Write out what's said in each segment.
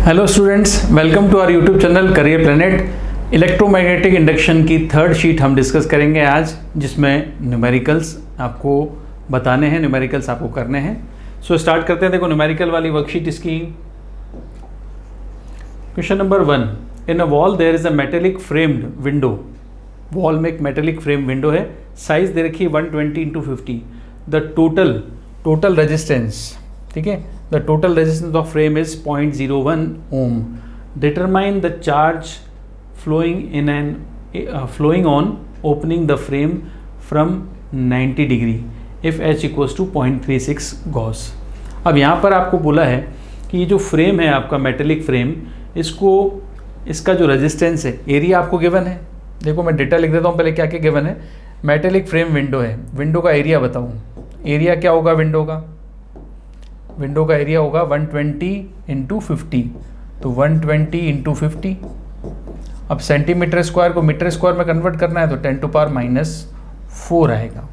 Hello students, welcome to our YouTube channel Career Planet. Electromagnetic induction की third sheet हम discuss करेंगे आज, जिसमें न्यूमेरिकल्स आपको बताने हैं, न्यूमेरिकल्स आपको करने हैं। सो स्टार्ट करते हैं। देखो न्यूमेरिकल वाली वर्कशीट इसकी। Question number 1, in a wall there is a metallic framed window. Wall में एक मेटेलिक फ्रेम विंडो है, साइज दे रखी है 120x50। द टोटल रेजिस्टेंस, ठीक है, the total resistance of frame is 0.01 ohm. Determine the charge flowing on opening the frame from 90 degree if h equals to 0.36 Gauss. अब यहाँ पर आपको बोला है कि ये जो फ्रेम है आपका मेटेलिक फ्रेम, इसका जो रेजिस्टेंस है, एरिया आपको गिवन है। देखो मैं डेटा लिख देता हूँ पहले, क्या क्या गिवन है। मेटेलिक फ्रेम विंडो है, विंडो का एरिया बताऊँ। एरिया क्या होगा विंडो का एरिया होगा 120x50, तो 120x50। अब सेंटीमीटर स्क्वायर को मीटर स्क्वायर में कन्वर्ट करना है तो 10⁻⁴ आएगा,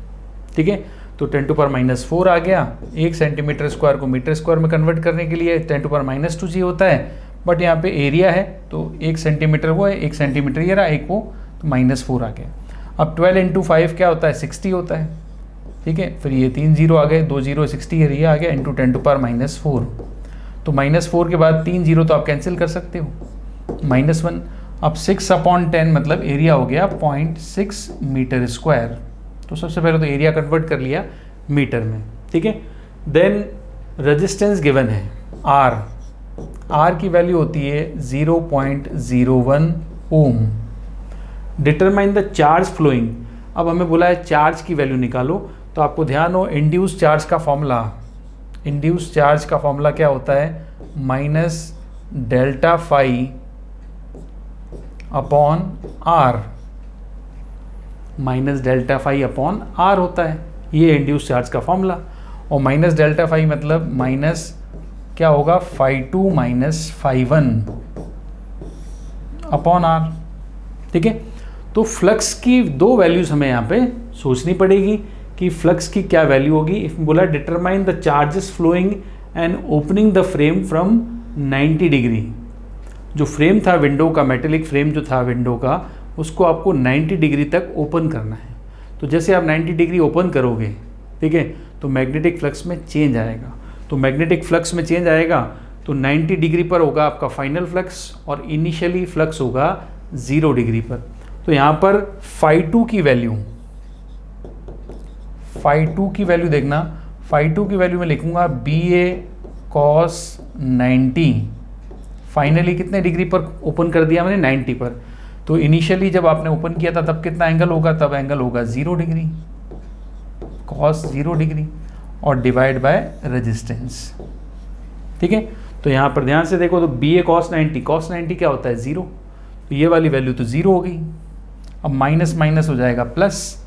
ठीक है। तो 10⁻⁴ आ गया। 1 सेंटीमीटर स्क्वायर को मीटर स्क्वायर में कन्वर्ट करने के लिए 10⁻⁻2 जी होता है, बट यहाँ पे एरिया है तो 1 सेंटीमीटर वो है, 1 सेंटीमीटर ये रहा, 1 वो, तो -4 आ गया। अब 12x5 क्या होता है, 60 होता है, ठीक है। फिर ये 3 0 आ गए, 2 0 60 ये आ गया, इंटू 10⁻⁴। तो -4 के बाद 3 0 तो आप कैंसिल कर सकते हो, -1। अब 6/10 मतलब एरिया हो गया 0.6 मीटर स्क्वायर। तो सबसे पहले तो एरिया कन्वर्ट कर लिया मीटर में, ठीक है। देन रेजिस्टेंस गिवन है आर की वैल्यू होती है 0.01 ohm. Determine the charge flowing. अब हमें बोला है चार्ज की वैल्यू निकालो, तो आपको ध्यान हो इंड्यूस चार्ज का फॉर्मूला क्या होता है, -ΔΦ अपॉन आर, -ΔΦ/r होता है, ये इंड्यूस चार्ज का फॉर्मूला। और -ΔΦ मतलब माइनस क्या होगा, φ2 - φ1 अपॉन आर, ठीक है। तो फ्लक्स की दो वैल्यूज हमें यहाँ पे सोचनी पड़ेगी कि फ्लक्स की क्या वैल्यू होगी। इफ बोला determine the charges flowing and opening the frame from 90 degree. जो फ्रेम था विंडो का, मेटेलिक फ्रेम जो था विंडो का, उसको आपको 90 डिग्री तक ओपन करना है। तो जैसे आप 90 डिग्री ओपन करोगे, ठीक है, तो मैग्नेटिक फ्लक्स में चेंज आएगा। तो मैग्नेटिक फ्लक्स में चेंज आएगा तो 90 डिग्री पर होगा आपका फाइनल फ्लक्स, और इनिशियली फ्लक्स होगा 0 डिग्री पर। तो यहाँ पर φ2 की वैल्यू देखना। φ2 की वैल्यू में लिखूंगा BA cos 90। फाइनली कितने डिग्री पर ओपन कर दिया मैंने, 90 पर। तो इनिशियली जब आपने ओपन किया था तब कितना एंगल होगा, तब एंगल होगा 0 डिग्री, cos 0 डिग्री, और डिवाइड बाय रेजिस्टेंस, ठीक है। तो यहाँ पर ध्यान से देखो, तो BA cos 90 क्या होता है, 0। तो ये वाली वैल्यू तो 0 हो गई। अब माइनस माइनस हो जाएगा प्लस,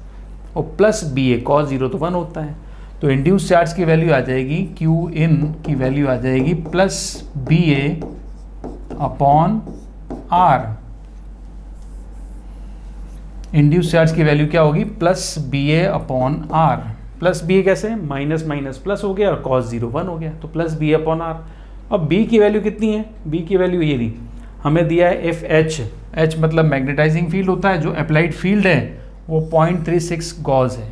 और प्लस BA cos 0 तो 1 होता है। तो इंड्यूस चार्ज की वैल्यू आ जाएगी, Q इन की वैल्यू आ जाएगी +BA upon R। Induce charge की वैल्यू क्या होगी, +BA अपॉन R। +BA कैसे, माइनस माइनस प्लस हो गया, और cos 0 1 हो गया, तो +BA अपॉन R। अब B की वैल्यू कितनी है, B की वैल्यू ये रही, हमें दिया है FH। H मतलब मैग्नेटाइजिंग फील्ड होता है, जो अप्लाइड फील्ड है वो 0.36 गॉस है।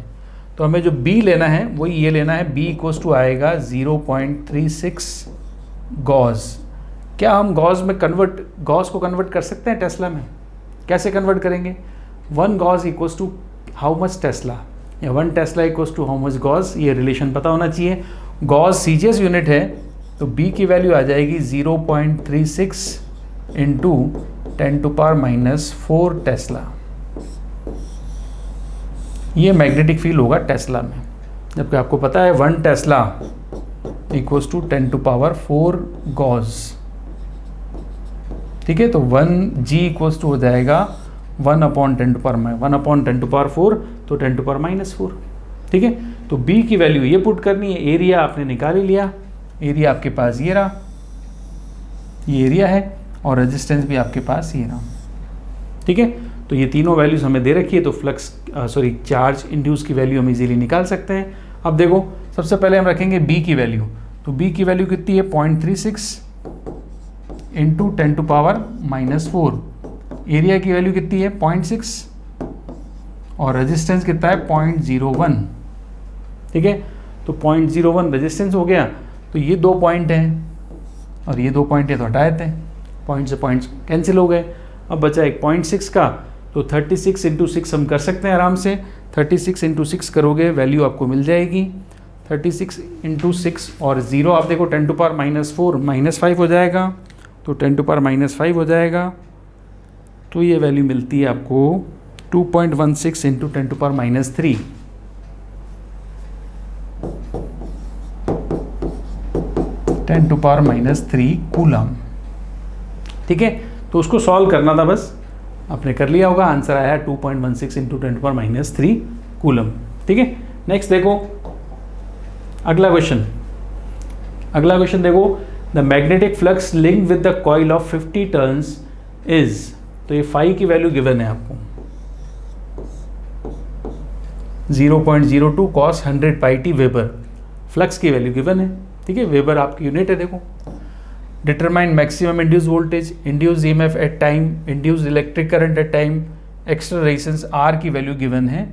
तो हमें जो B लेना है वही ये लेना है, B = आएगा 0.36 गॉस। क्या हम गॉस को कन्वर्ट कर सकते हैं टेस्ला में? कैसे कन्वर्ट करेंगे? 1 गॉस = हाउ मच टेस्ला, या 1 टेस्ला = हाउ मच गॉस, ये रिलेशन पता होना चाहिए। गॉस CGS यूनिट है, तो B की वैल्यू आ जाएगी 0.36 इंटू 10⁻⁴ टेस्ला। ये मैग्नेटिक फील्ड होगा टेस्ला में, जबकि आपको पता है 1 टेस्ला = 10⁻⁴ गॉस, ठीक है। तो 1G = हो जाएगा 1/10⁻⁴, तो 10⁻⁴, ठीक है। तो B की वैल्यू ये पुट करनी है। एरिया आपने निकाल ही लिया, एरिया आपके पास ये रहा, ये एरिया है, और रेजिस्टेंस भी आपके पास ये रहा, ठीक है। तो ये तीनों वैल्यूज हमें दे रखी है, तो चार्ज इंड्यूस की वैल्यू हम इजीली निकाल सकते हैं। अब देखो, सबसे पहले हम रखेंगे B की वैल्यू, तो B की वैल्यू कितनी है 0.36 इंटू 10⁻⁻⁴। एरिया की वैल्यू कितनी है 0.6 और रेजिस्टेंस कितना है 0.01। ठीक है, तो 0.01 रेजिस्टेंस हो गया। तो ये 2 पॉइंट हैं और ये 2 पॉइंट है तो हटा देते हैं, पॉइंट से पॉइंट्स कैंसिल हो गए। अब बचा एक 0.6 का, तो 36 × 6 हम कर सकते हैं आराम से। 36 × 6 करोगे वैल्यू आपको मिल जाएगी 36 × 6 और 0 आप देखो 10⁻⁴ -5 हो जाएगा, तो 10⁻⁵ हो जाएगा। तो ये वैल्यू मिलती है आपको 2.16 × 10⁻³ 10⁻³ कूलम। ठीक है, तो उसको सॉल्व करना था बस, आपने कर लिया होगा, आंसर आया 2.16 × 10⁻³ कूलम। ठीक है, नेक्स्ट देखो अगला क्वेश्चन देखो, the magnetic flux link with the coil of 50 turns is, तो ये फाई की वैल्यू गिवन है आपको 0.02 cos 100πt वेबर, फ्लक्स की वैल्यू गिवन है। ठीक है, वेबर आपकी यूनिट है। देखो, determine maximum induced voltage, induced EMF at time, induced electric current at time, extra resistance R की वैल्यू गिवन है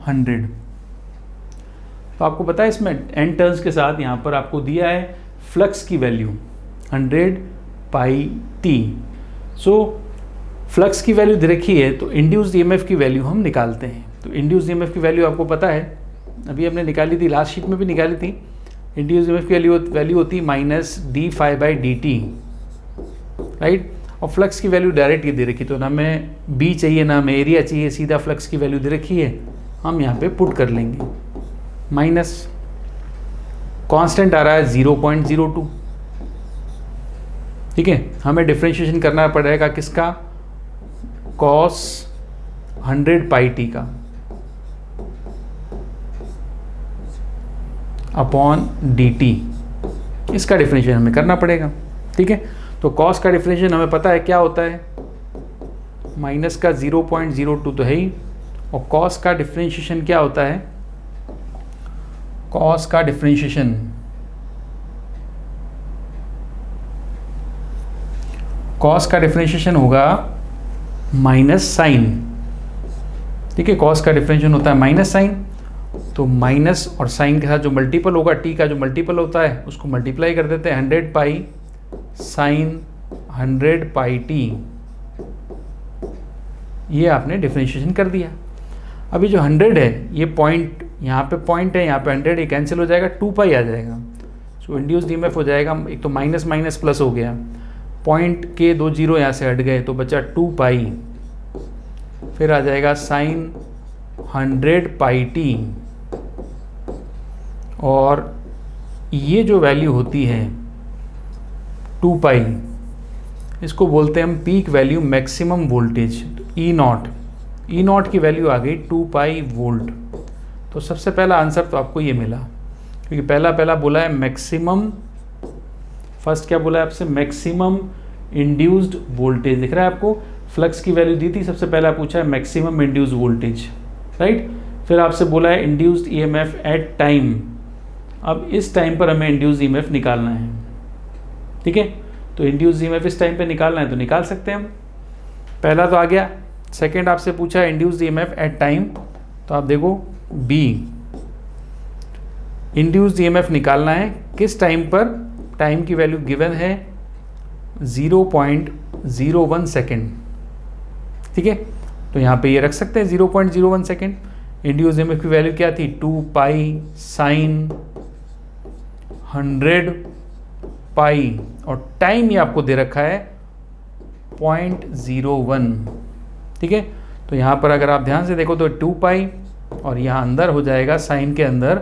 100। तो आपको पता है इसमें n टर्न्स के साथ यहाँ पर आपको दिया है फ्लक्स की वैल्यू 100πt। सो फ्लक्स की वैल्यू दे रखी है तो इंड्यूस्ड ईएमएफ की वैल्यू हम निकालते हैं। तो इंड्यूस्ड ईएमएफ की वैल्यू आपको पता है, अभी हमने निकाली थी, लास्ट शीट में भी निकाली थी। इंड्यूस्ड ईएमएफ की वैल्यू होती है -dφ/dt, राइट। और फ्लक्स की वैल्यू डायरेक्ट ये दे रखी, तो ना हमें बी चाहिए ना हमें एरिया चाहिए, सीधा फ्लक्स की वैल्यू दे रखी है, हम यहाँ पे पुट कर लेंगे। माइनस कांस्टेंट आ रहा है 0.02। ठीक है, हमें डिफरेंशिएशन करना पड़ेगा किसका, cos 100πt का अपॉन dt, इसका डिफरेंशिएशन हमें करना पड़ेगा। ठीक है, तो cos का डिफरेंशिएशन हमें पता है क्या होता है, माइनस का 0.02 तो है ही, और cos का डिफरेंशिएशन क्या होता है, cos का डिफरेंशिएशन होगा माइनस साइन। ठीक है, cos का डिफरेंशिएशन होता है माइनस साइन, तो माइनस और साइन के साथ जो मल्टीपल होगा, t का जो मल्टीपल होता है उसको मल्टीप्लाई कर देते हैं, 100π साइन 100πt, ये आपने डिफरेंशिएशन कर दिया। अभी जो 100 है, ये पॉइंट यहाँ पे पॉइंट है, यहाँ पे 100, ये कैंसिल हो जाएगा, 2π आ जाएगा। सो इंड्यूस्ड ईएमएफ हो जाएगा, एक तो माइनस माइनस प्लस हो गया, पॉइंट के 2 जीरो यहाँ से हट गए तो बचा 2π, फिर आ जाएगा साइन 100πt, और ये जो वैल्यू होती है 2π, इसको बोलते हैं हम peak value maximum voltage, E not की वैल्यू आ गई 2π वोल्ट। तो सबसे पहला आंसर तो आपको ये मिला, क्योंकि पहला बोला है मैक्सिमम, फर्स्ट क्या बोला है आपसे, मैक्सिमम इंड्यूस्ड वोल्टेज, दिख रहा है आपको, फ्लक्स की वैल्यू दी थी, सबसे पहला पूछा है मैक्सिमम इंड्यूस्ड वोल्टेज, राइट। फिर आपसे बोला है इंड्यूस्ड ईएमएफ एट टाइम, अब इस टाइम पर हमें इंड्यूस्ड ईएमएफ निकालना है। ठीक है, तो इंड्यूस्ड ईएमएफ इस टाइम पे निकालना है तो निकाल सकते हैं हम, पहला तो आ गया। सेकंड आपसे पूछा है इंड्यूस्ड ईएमएफ एट टाइम, तो आप देखो बी, इंड्यूस्ड ईएमएफ निकालना है किस टाइम पर, टाइम की वैल्यू गिवन है 0.01 सेकेंड। ठीक है, तो यहाँ पे ये रख सकते हैं 0.01 सेकेंड। इंड्यूस्ड ईएमएफ की वैल्यू क्या थी, 2π साइन 100π, और टाइम ये आपको दे रखा है 0.01। ठीक है, तो यहाँ पर अगर आप ध्यान से देखो तो 2π, और यहाँ अंदर हो जाएगा साइन के अंदर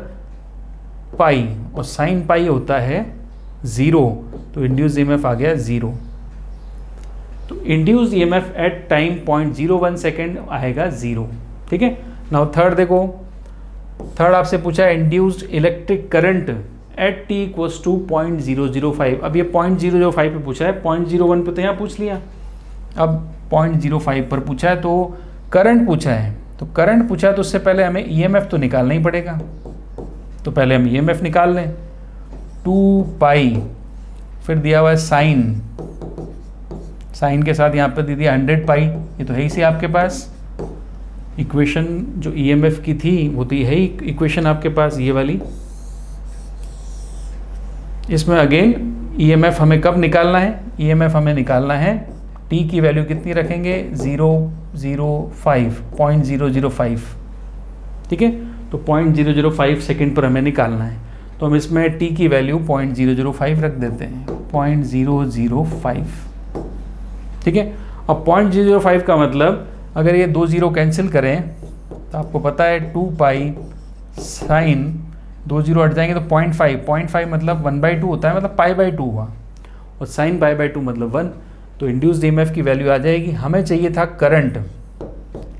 पाई, और साइन पाई होता है 0, तो इंड्यूस्ड ईएमएफ आ गया 0। तो induced EMF at time 0.01 second आएगा 0। ठीक है, नाउ थर्ड देखो, थर्ड आपसे पूछा है induced electric current at t equals to 0.005। अब ये 0.005 पे पूछा है, 0.01 पे तो यहाँ पूछ लिया, अब 0.05 पर पूछा है, तो करंट पूछा है, तो करंट पूछा है तो उससे पहले हमें ईएमएफ तो निकालना ही पड़ेगा, तो पहले हम ईएमएफ निकाल लें, 2π, फिर दिया हुआ है साइन साइन के साथ यहाँ पर दे दिया 100 पाई, ये तो है ही सी आपके पास इक्वेशन जो ईएमएफ की थी, वो तो है ही इक्वेशन आपके पास ये वाली। इसमें अगेन ईएमएफ हमें कब निकालना है, ईएमएफ हमें निकालना है टी की वैल्यू कितनी रखेंगे 0.005, ठीक है। तो 0.005 सेकेंड पर हमें निकालना है, तो हम इसमें टी की वैल्यू 0.005 रख देते हैं, 0.005, ठीक है। अब 0.005 का मतलब अगर ये 2 0 कैंसिल करें तो आपको पता है 2 पाई साइन 2 0 हट जाएंगे तो 0.5 मतलब 1/2 होता है, मतलब π/2 हुआ, और साइन π/2 मतलब 1। तो इंड्यूस्ड ईएमएफ की वैल्यू आ जाएगी। हमें चाहिए था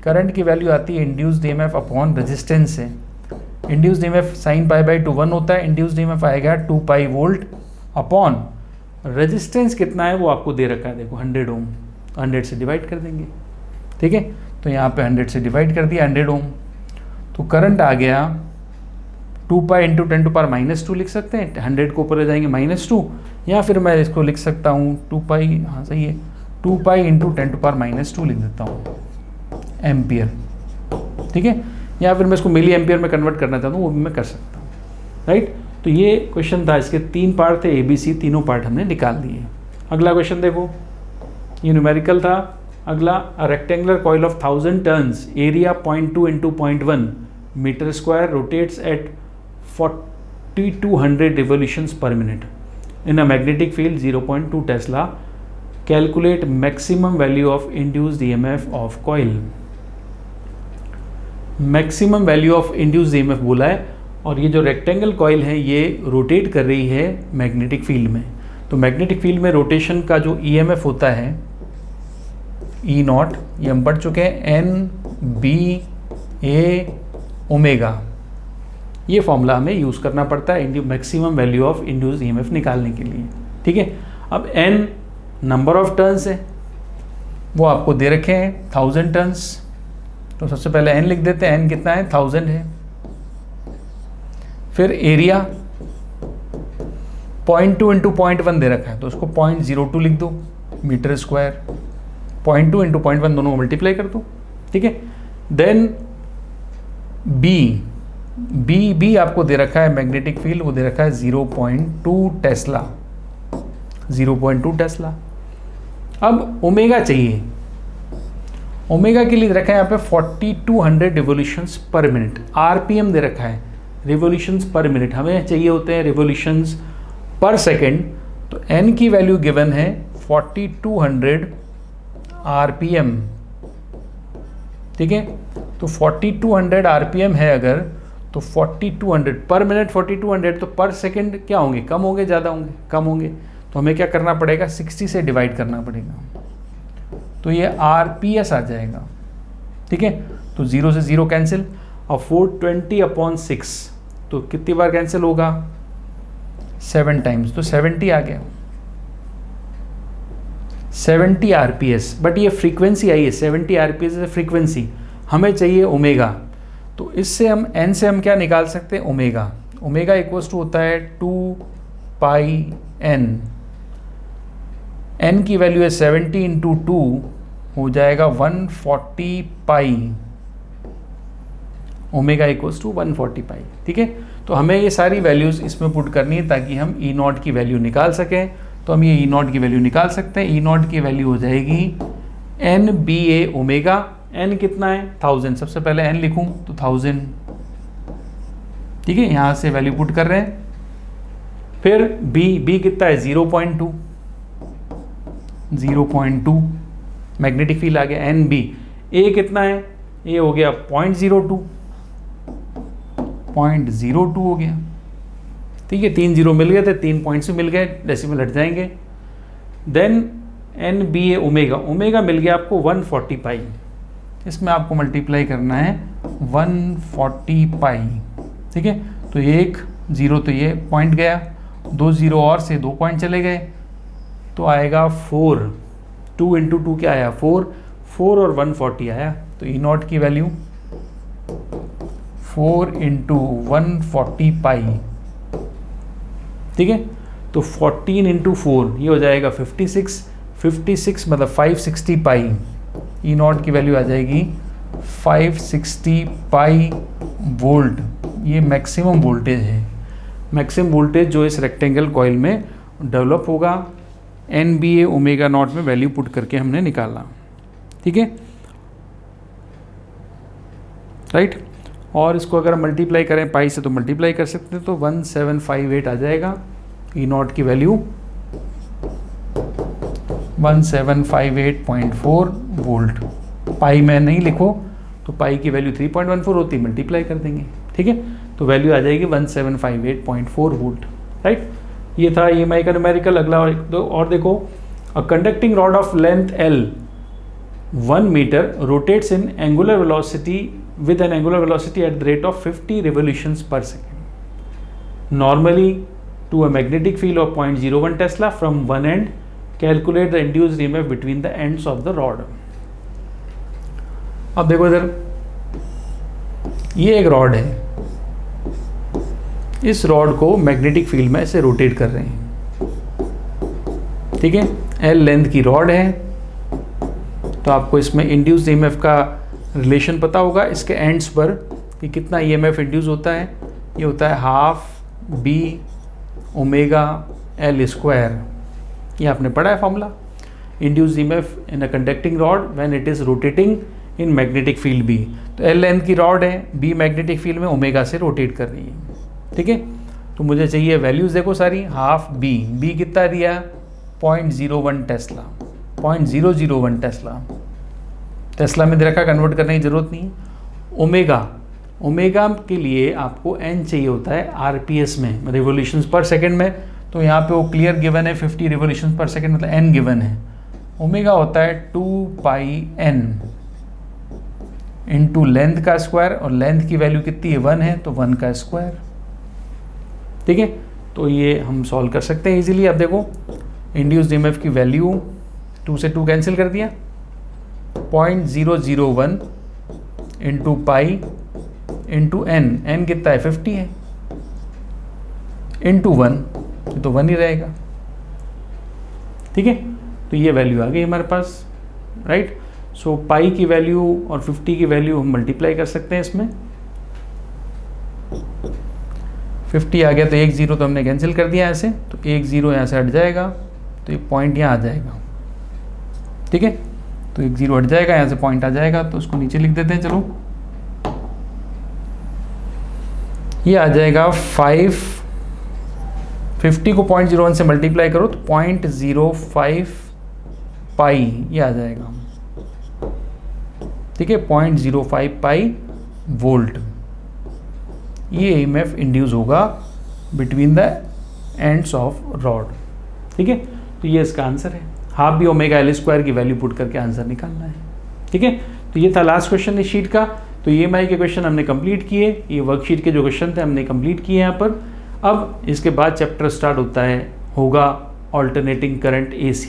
करंट की वैल्यू आती है इंड्यूस्ड ईएमएफ अपॉन रेजिस्टेंस से। इंड्यूस्ड ईएमएफ साइन π/2 1 होता है, इंड्यूस्ड ईएमएफ आएगा 2 पाई वोल्ट अपॉन रेजिस्टेंस कितना है वो आपको दे रखा है, देखो 100 ओम, 100 से डिवाइड कर देंगे, ठीक है। तो यहाँ पे 100 से डिवाइड कर दिया 100 ओम, तो करंट आ गया 2 पाई इंटू 10⁻² लिख सकते हैं, 100 को ऊपर ले जाएंगे -2, या फिर मैं इसको लिख सकता हूँ 2 पाई, हाँ सही है, 2 पाई इंटू 10⁻² लिख देता हूँ एम्पियर, ठीक है। या फिर मैं इसको मिली एम्पियर में कन्वर्ट करना चाहता हूँ, वो भी मैं कर सकता हूँ, राइट। तो ये क्वेश्चन था, इसके 3 पार्ट थे, ABC, तीनों पार्ट हमने निकाल दिए। अगला क्वेश्चन देखो, ये न्यूमेरिकल था। अगला, a rectangular coil of 1000 turns, area 0.2 into 0.1 metre square, rotates at 4200 revolutions per minute in a magnetic field 0.2 Tesla. Calculate maximum value of induced EMF of coil. Maximum value of induced EMF बोला है, और ये जो rectangle coil है ये rotate कर रही है मैग्नेटिक फील्ड में। तो मैग्नेटिक फील्ड में रोटेशन का जो ईएमएफ होता है E0, ये हम पढ़ चुके हैं, NBA ओमेगा, ये फॉर्मूला हमें यूज़ करना पड़ता है maximum value of induced EMF निकालने के लिए, ठीक है। अब n नंबर ऑफ टर्न्स है, वो आपको दे रखे हैं 1000 टर्न्स, तो सबसे पहले n लिख देते हैं, n कितना है 1000 है। फिर एरिया 0.2 इंटू 0.1 दे रखा है, तो उसको 0.02 लिख दो मीटर स्क्वायर, 0.2 इंटू 0.1 दोनों मल्टीप्लाई कर दो, ठीक है। देन बी आपको दे रखा है मैग्नेटिक फील्ड, वो दे रखा है 0.2 टेस्ला, 0.2 टेस्ला। अब ओमेगा चाहिए, ओमेगा के लिए रखा है यहाँ पे 4200 रिवोल्यूशंस पर मिनट, आरपीएम दे रखा है रिवोल्यूशंस पर मिनट, हमें चाहिए होते हैं रिवोल्यूशंस पर सेकेंड। तो n की वैल्यू गिवन है 4200 आरपीएम, ठीक है। तो 4200 आरपीएम है अगर, तो 4200 पर मिनट 4200, तो पर सेकंड क्या होंगे, कम होंगे ज़्यादा होंगे, कम होंगे। तो हमें क्या करना पड़ेगा, 60 से डिवाइड करना पड़ेगा, तो ये आरपीएस आ जाएगा, ठीक है। तो 0 से 0 कैंसिल, और 420/6, तो कितनी बार कैंसिल होगा 7 टाइम्स, तो 70 आ गया, 70 आरपीएस। बट ये फ्रीक्वेंसी आई है, 70 आरपीएस है फ्रीक्वेंसी, हमें चाहिए ओमेगा। तो इससे हम n से हम क्या निकाल सकते हैं, ओमेगा। ओमेगा इक्वल्स टू होता है 2 पाई n, n की वैल्यू है 70 इंटू 2 हो जाएगा 140 पाई, ओमेगा इक्वल्स टू 140 पाई, ठीक है। तो हमें ये सारी वैल्यूज़ इसमें पुट करनी है ताकि हम E0 की वैल्यू निकाल सकें। तो हम ये E0 की वैल्यू निकाल सकते हैं, E0 की वैल्यू हो जाएगी NBA ओमेगा, n कितना है 1000, सबसे पहले n लिखूं तो 1000, ठीक है, यहाँ से वैल्यू पुट कर रहे हैं। फिर b कितना है 0.2 मैग्नेटिक फील्ड आ गया, NB। a कितना है, a हो गया 0.02 हो गया, ठीक है। 3 0 मिल गए थे, 3 पॉइंट्स मिल गए, डेसिमल हट जाएंगे। देन NBA ओमेगा, ओमेगा मिल गया आपको 140 पाई, इसमें आपको मल्टीप्लाई करना है 140 पाई, ठीक है। तो 1 0 तो ये पॉइंट गया, 2 0 और से 2 पॉइंट चले गए, तो आएगा 4, 2 इंटू 2 क्या आया 4 और 140 आया। तो E0 की वैल्यू 4 इंटू 140 पाई, ठीक है। तो 14 इंटू 4 ये हो जाएगा 56, 56 मतलब 560 पाई, ई नॉट की वैल्यू आ जाएगी 560 पाई वोल्ट। ये मैक्सिमम वोल्टेज है, मैक्सिमम वोल्टेज जो इस रेक्टेंगल कॉइल में डेवलप होगा। NBA ओमेगा नॉट में वैल्यू पुट करके हमने निकाला, ठीक है, राइट। और इसको अगर हम मल्टीप्लाई करें पाई से तो मल्टीप्लाई कर सकते हैं, तो 1758 आ जाएगा। ई नॉट की वैल्यू 1758.4 वोल्ट। पाई में नहीं लिखो तो पाई की वैल्यू 3.14 होती है, मल्टीप्लाई कर देंगे, ठीक है, तो वैल्यू आ जाएगी 1758.4 वोल्ट, राइट। ये था EMI का न्यूमेरिकल। अगला और देखो, a conducting rod of length L 1 metre rotates in angular velocity with an angular velocity at the rate of 50 revolutions per second normally to a magnetic field of 0.01 Tesla from one end. Calculate the induced EMF between the ends of the rod. अब देखो इधर, ये एक rod है, इस rod को magnetic field में ऐसे रोटेट कर रहे हैं, ठीक है। L लेंथ की रॉड है, तो आपको इसमें इंड्यूस्ड EMF का रिलेशन पता होगा इसके एंड्स पर कि कितना EMF इंड्यूस होता है। ये होता है half B omega L square. ये आपने पढ़ा है formula. Induce EMF in a conducting rod when it is rotating in magnetic field B। तो L लेंथ की रॉड है, B मैग्नेटिक फील्ड में ओमेगा से रोटेट कर रही है, ठीक है। तो मुझे चाहिए वैल्यूज़, देखो सारी, हाफ B कितना दिया, 0.01 टेस्ला, 0.001 टेस्ला में दे रखा, कन्वर्ट करने की ज़रूरत नहीं है। ओमेगा के लिए आपको n चाहिए होता है RPS में, रिवोल्यूशंस पर सेकंड में, तो यहाँ पे वो क्लियर गिवन है 50 रिवोल्यूशंस पर सेकंड, मतलब n गिवन है। ओमेगा होता है 2 पाई n इंटू लेंथ का स्क्वायर, और लेंथ की वैल्यू कितनी है, 1 है, तो 1 का स्क्वायर, ठीक है। तो ये हम सॉल्व कर सकते हैं इजीली। अब देखो, इंड्यूस्ड EMF की वैल्यू 2 से 2 कैंसिल कर दिया, 0.001 इंटू पाई इंटू n कितना है, 50 है, इंटू 1, तो 1 ही रहेगा, ठीक है। तो ये वैल्यू आ गई हमारे पास, राइट। सो पाई की वैल्यू और 50 की वैल्यू हम मल्टीप्लाई कर सकते हैं इसमें। 50 आ गया तो 1 0 तो हमने कैंसिल कर दिया ऐसे, तो 1 0 यहाँ से हट जाएगा, तो ये पॉइंट यहाँ आ जाएगा, ठीक है। तो 1 0 हट जाएगा, यहाँ से पॉइंट आ जाएगा, तो उसको नीचे लिख देते हैं। चलो, ये आ जाएगा 50 को 0.01 से मल्टीप्लाई करो तो 0.05 पाई ये आ जाएगा, ठीक है, 0.05 पाई वोल्ट। ये EMF इंड्यूस होगा between the ends of rod, ठीक है। तो ये इसका आंसर है, half B omega L square की वैल्यू पुट करके आंसर निकालना है, ठीक है। तो ये था लास्ट क्वेश्चन इस शीट का। तो EMI के क्वेश्चन हमने कंप्लीट किए, ये वर्कशीट के जो क्वेश्चन थे हमने कंप्लीट किए यहाँ पर। अब इसके बाद चैप्टर स्टार्ट होगा ऑल्टरनेटिंग करंट AC,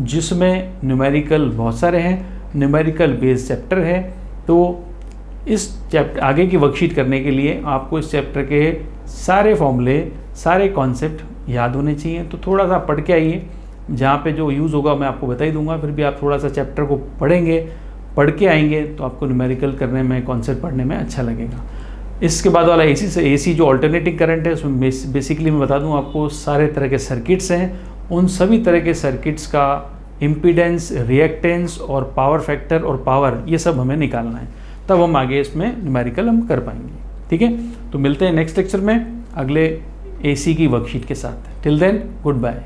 जिसमें न्यूमेरिकल बहुत सारे हैं, न्यूमेरिकल बेस्ड चैप्टर है। तो इस चैप्टर आगे की वर्कशीट करने के लिए आपको इस चैप्टर के सारे फॉर्मूले, सारे कॉन्सेप्ट याद होने चाहिए। तो थोड़ा सा पढ़ के आइए, जहाँ पे जो यूज़ होगा मैं आपको बता ही दूंगा, फिर भी आप थोड़ा सा चैप्टर को पढ़ेंगे, पढ़ के आएंगे तो आपको न्यूमेरिकल करने में, कॉन्सेप्ट पढ़ने में अच्छा लगेगा। इसके बाद वाला AC जो अल्टरनेटिंग करंट है, उसमें बेसिकली मैं बता दूं आपको सारे तरह के सर्किट्स हैं, उन सभी तरह के सर्किट्स का इम्पीडेंस, रिएक्टेंस और पावर फैक्टर और पावर, ये सब हमें निकालना है, तब हम आगे इसमें न्यूमेरिकल हम कर पाएंगे, ठीक है। तो मिलते हैं नेक्स्ट लेक्चर में अगले AC की वर्कशीट के साथ। Till then, good bye.